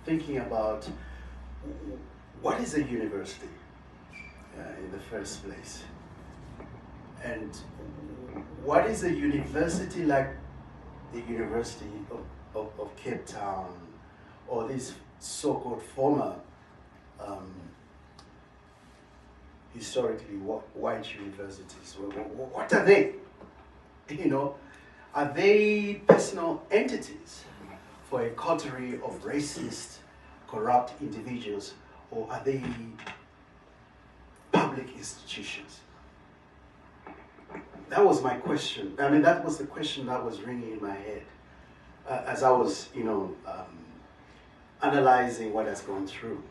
thinking about what is a university in the first place, and what is a university like the University of Cape Town, or these so-called former historically white universities. What are they? You know, are they personal entities for a coterie of racist, corrupt individuals, or are they public institutions? That was my question. I mean, that was the question that was ringing in my head as I was, analyzing what has gone through.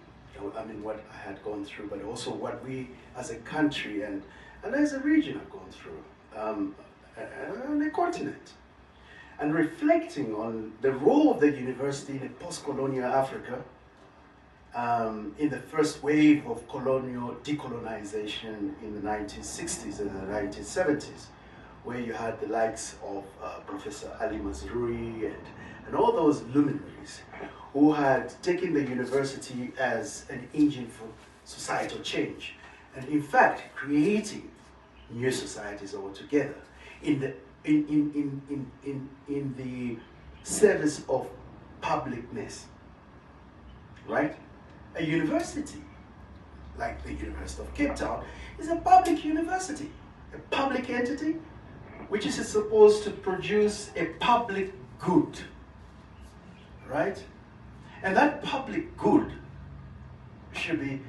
I mean, what I had gone through, but also what we as a country and as a region have gone through, and a continent. And reflecting on the role of the university in a post-colonial Africa, in the first wave of colonial decolonization in the 1960s and the 1970s, where you had the likes of Professor Ali Mazrui and all those luminaries who had taken the university as an engine for societal change, and in fact creating new societies altogether in the service of publicness, right? A university like the University of Cape Town is a public university, a public entity which is supposed to produce a public good, right? And that public good should be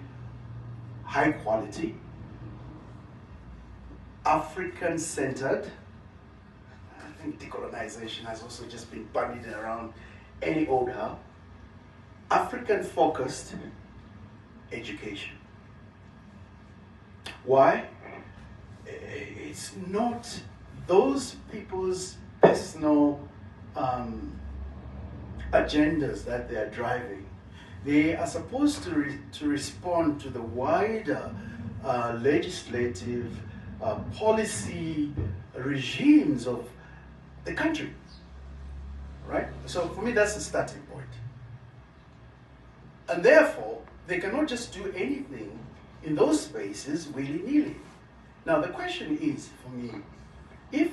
high quality, African-centered. I think decolonization has also just been bandied around any old how. African-focused education. Why? It's not those people's personal agendas that they are driving. They are supposed to respond to the wider legislative policy regimes of the country, right? So for me, that's the starting point. And therefore, they cannot just do anything in those spaces willy-nilly. Now, the question is, for me, if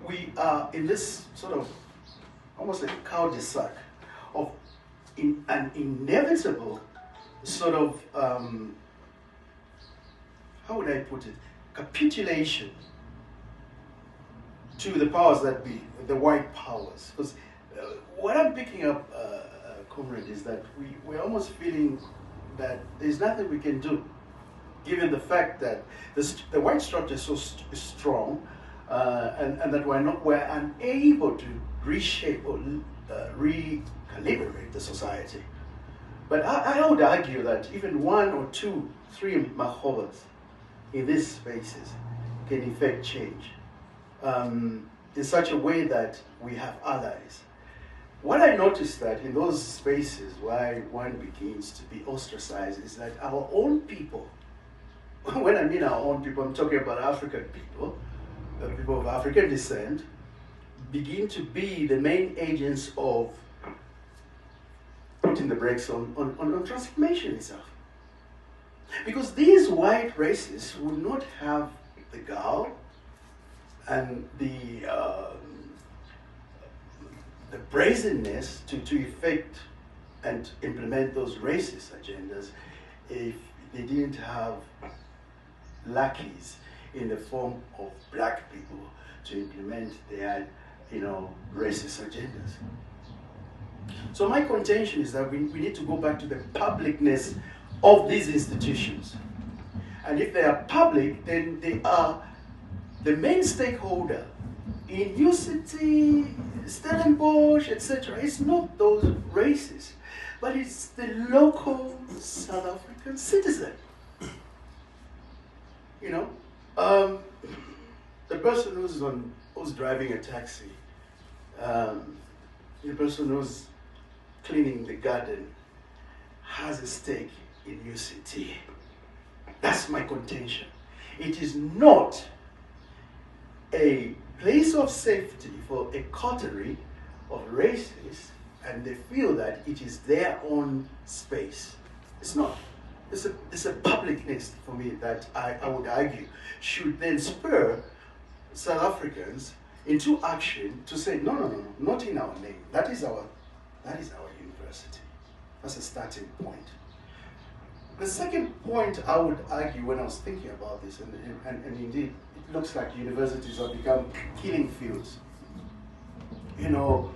we are in this sort of almost like a cul-de-sac of an inevitable sort of, how would I put it, capitulation to the powers that be, the white powers. Because what I'm picking up, comrade, is that we're almost feeling that there's nothing we can do, given the fact that the white structure is so strong, and that we're unable to reshape or recalibrate the society. But I would argue that even 1 or 2, 3 Mahovas in these spaces can effect change in such a way that we have allies. What I noticed that in those spaces why one begins to be ostracized is that our own people, when I mean our own people, I'm talking about African people, people of African descent, begin to be the main agents of putting the brakes on transformation itself. Because these white races would not have the gall and the brazenness to effect and implement those racist agendas if they didn't have lackeys in the form of black people to implement their, racist agendas. So my contention is that we need to go back to the publicness of these institutions. And if they are public, then they are the main stakeholder in UCT, Stellenbosch, etc. It's not those races, but it's the local South African citizen. The person who's driving a taxi, the person who's cleaning the garden has a stake in UCT. That's my contention. It is not a place of safety for a coterie of racists and they feel that it is their own space. It's not. It's a publicness for me that I would argue should then spur South Africans into action to say, no, not in our name. That is our university. That's a starting point. The second point I would argue when I was thinking about this, and indeed it looks like universities have become killing fields. You know,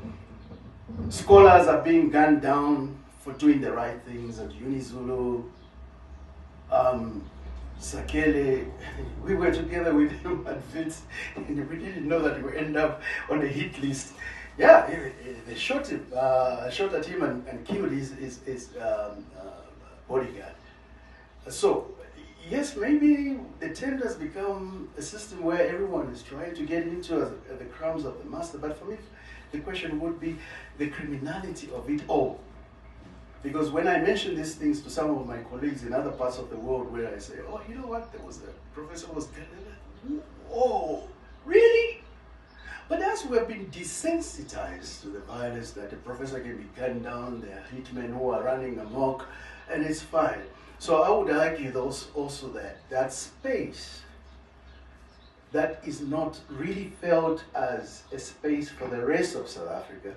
scholars are being gunned down for doing the right things at UniZulu. Sakele, we were together with him at Wits, and we didn't know that we would end up on a hit list. Yeah, they shot at him and killed his bodyguard. So, yes, maybe the tent has become a system where everyone is trying to get into the crumbs of the master. But for me, the question would be the criminality of it all. Because when I mention these things to some of my colleagues in other parts of the world, where I say, oh, you know what, there was a professor was dead. Oh, really? But as we have been desensitized to the violence that a professor can be gunned down, there are hitmen who are running amok, and it's fine. So I would argue also that space that is not really felt as a space for the rest of South Africa,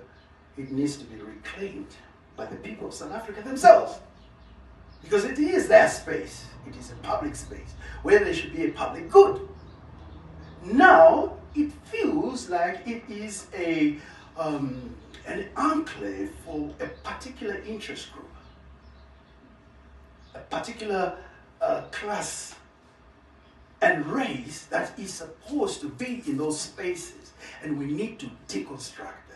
it needs to be reclaimed by the people of South Africa themselves. Because it is their space. It is a public space where there should be a public good. Now, it feels like it is an enclave for a particular interest group, a particular class and race that is supposed to be in those spaces. And we need to deconstruct